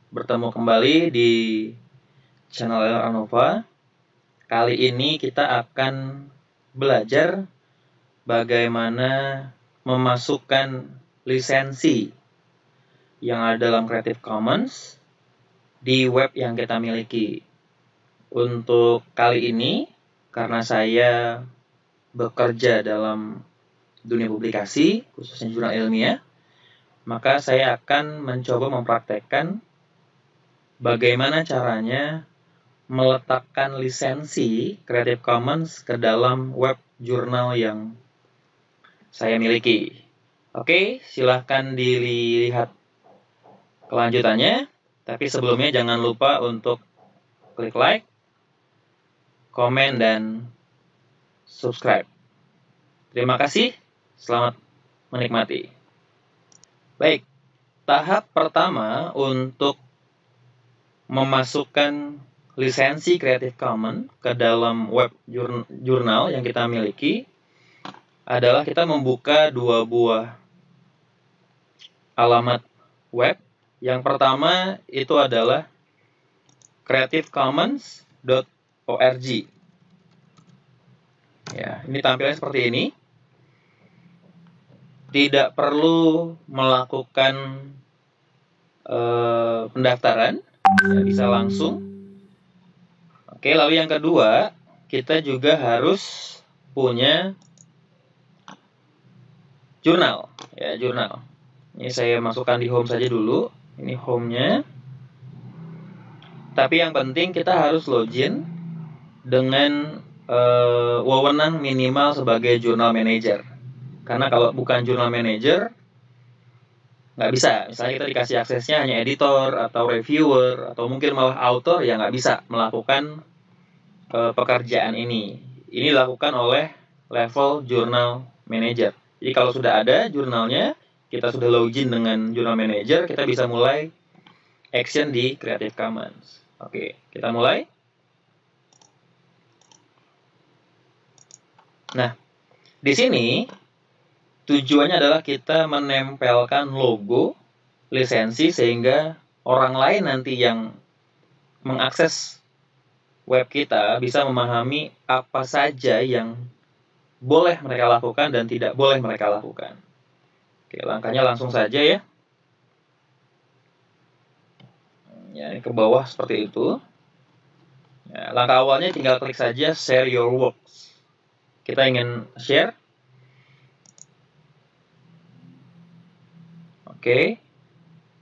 bertemu kembali di channel Anova. Kali ini kita akan belajar bagaimana memasukkan lisensi yang ada dalam Creative Commons di web yang kita miliki. Untuk kali ini, karena saya bekerja dalam dunia publikasi, khususnya jurnal ilmiah, maka saya akan mencoba mempraktekkan bagaimana caranya meletakkan lisensi Creative Commons ke dalam web jurnal yang saya miliki. Oke, silahkan dilihat kelanjutannya. Tapi sebelumnya jangan lupa untuk klik like, komen, dan subscribe. Terima kasih, selamat menikmati. Baik, tahap pertama untuk memasukkan lisensi Creative Commons ke dalam web jurnal yang kita miliki adalah kita membuka dua buah alamat web. Yang pertama itu adalah creativecommons.org. Ya, ini tampilannya seperti ini. Tidak perlu melakukan pendaftaran, ya, bisa langsung. Oke, lalu yang kedua, kita juga harus punya jurnal. Ya, jurnal. Ini saya masukkan di home saja dulu. Ini home-nya. Tapi yang penting kita harus login dengan wewenang minimal sebagai jurnal manager. Karena kalau bukan jurnal manager, nggak bisa. Misalnya kita dikasih aksesnya hanya editor atau reviewer atau mungkin malah author, ya nggak bisa melakukan pekerjaan ini. Ini dilakukan oleh level jurnal manager. Jadi kalau sudah ada jurnalnya, kita sudah login dengan jurnal manager, kita bisa mulai action di Creative Commons. Oke, kita mulai. Nah, di sini tujuannya adalah kita menempelkan logo lisensi sehingga orang lain nanti yang mengakses web kita bisa memahami apa saja yang boleh mereka lakukan dan tidak boleh mereka lakukan. Oke, langkahnya langsung saja ya. Ya, ini ke bawah seperti itu. Ya, langkah awalnya tinggal klik saja share your works. Kita ingin share. Oke.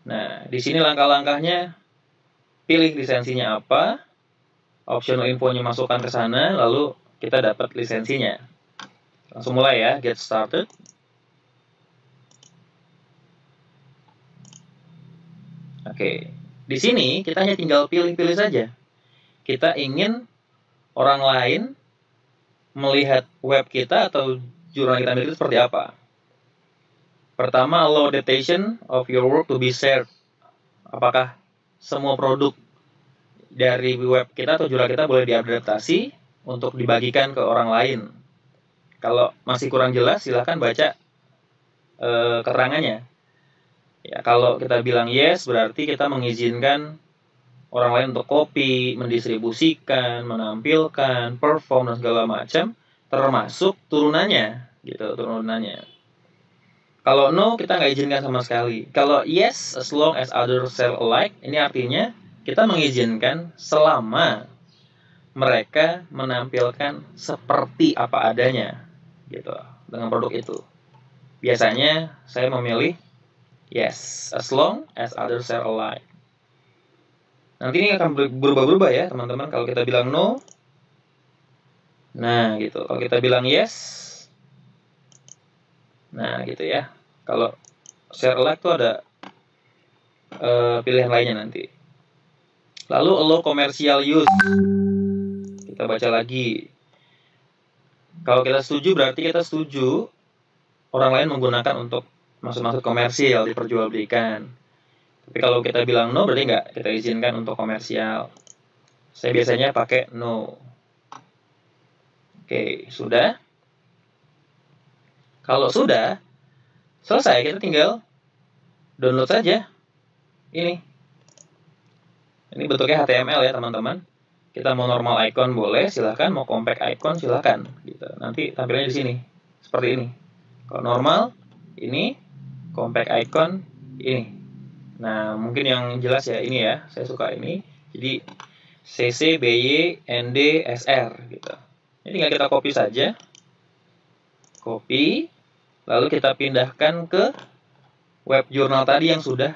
Nah, di sini langkah-langkahnya, pilih lisensinya apa, optional infonya masukkan ke sana, lalu kita dapat lisensinya. Langsung mulai ya, get started. Oke, di sini kita hanya tinggal pilih-pilih saja. Kita ingin orang lain melihat web kita atau jurnal kita miliki seperti apa. Pertama, allow adaptation of your work to be shared. Apakah semua produk dari web kita atau jurnal kita boleh diadaptasi untuk dibagikan ke orang lain. Kalau masih kurang jelas, silahkan baca keterangannya. Ya, kalau kita bilang yes, berarti kita mengizinkan orang lain untuk copy, mendistribusikan, menampilkan, perform, dan segala macam, termasuk turunannya, gitu, turunannya. Kalau no, kita nggak izinkan sama sekali. Kalau yes, as long as others sell alike, ini artinya kita mengizinkan selama mereka menampilkan seperti apa adanya, gitu, dengan produk itu. Biasanya saya memilih yes, as long as others sell alike. Nanti ini akan berubah-ubah ya teman-teman. Kalau kita bilang no, nah gitu. Kalau kita bilang yes, nah gitu ya. Kalau share alike tuh ada pilihan lainnya nanti. Lalu allow commercial use. Kita baca lagi. Kalau kita setuju berarti kita setuju orang lain menggunakan untuk maksud-maksud komersial diperjualbelikan. Tapi kalau kita bilang no berarti nggak kita izinkan untuk komersial. Saya biasanya pakai no. Oke, sudah. Kalau sudah selesai, kita tinggal download saja ini. Ini bentuknya HTML ya teman-teman. Kita mau normal icon boleh, silahkan. Mau compact icon silahkan. Gitu. Nanti tampilnya di sini seperti ini. Kalau normal ini, compact icon ini. Nah mungkin yang jelas ya ini ya. Saya suka ini. Jadi CC BY ND SR gitu. Ini tinggal kita copy saja. Copy. Lalu kita pindahkan ke web jurnal tadi yang sudah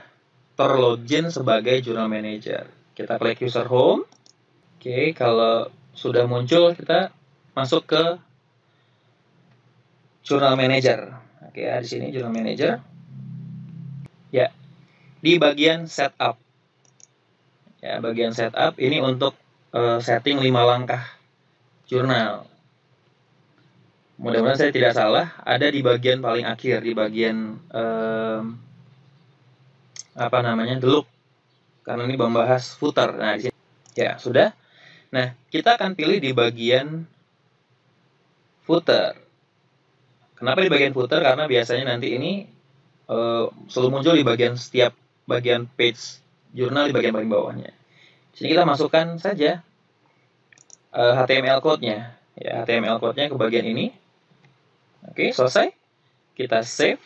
terlogin sebagai Journal Manager. Kita klik user home. Oke, kalau sudah muncul kita masuk ke Journal Manager. Oke, ya, di sini Journal Manager. Ya, di bagian setup. Ya, bagian setup ini untuk setting 5 langkah jurnal. Mudah-mudahan saya tidak salah, ada di bagian paling akhir, di bagian the look. Karena ini membahas footer. Nah, di sini ya, sudah. Nah, kita akan pilih di bagian footer. Kenapa di bagian footer? Karena biasanya nanti ini selalu muncul di bagian setiap bagian page jurnal di bagian paling bawahnya. Di sini kita masukkan saja HTML code-nya. Ya, HTML code-nya ke bagian ini. Oke, selesai. Kita save.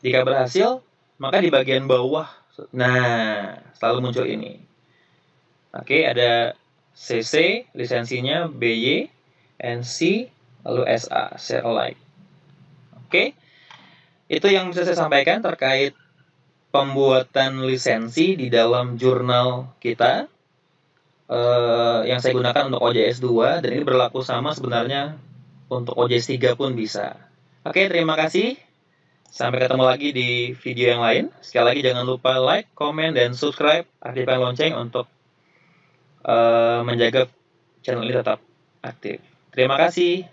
Jika berhasil, maka di bagian bawah, nah, selalu muncul ini. Oke, ada CC, lisensinya BY, NC, lalu SA, share alike. Oke, itu yang bisa saya sampaikan terkait pembuatan lisensi di dalam jurnal kita. Yang saya gunakan untuk OJS 2, dan ini berlaku sama sebenarnya untuk OJS 3 pun bisa. Oke, terima kasih. Sampai ketemu lagi di video yang lain. Sekali lagi jangan lupa like, komen, dan subscribe. Aktifkan lonceng untuk menjaga channel ini tetap aktif. Terima kasih.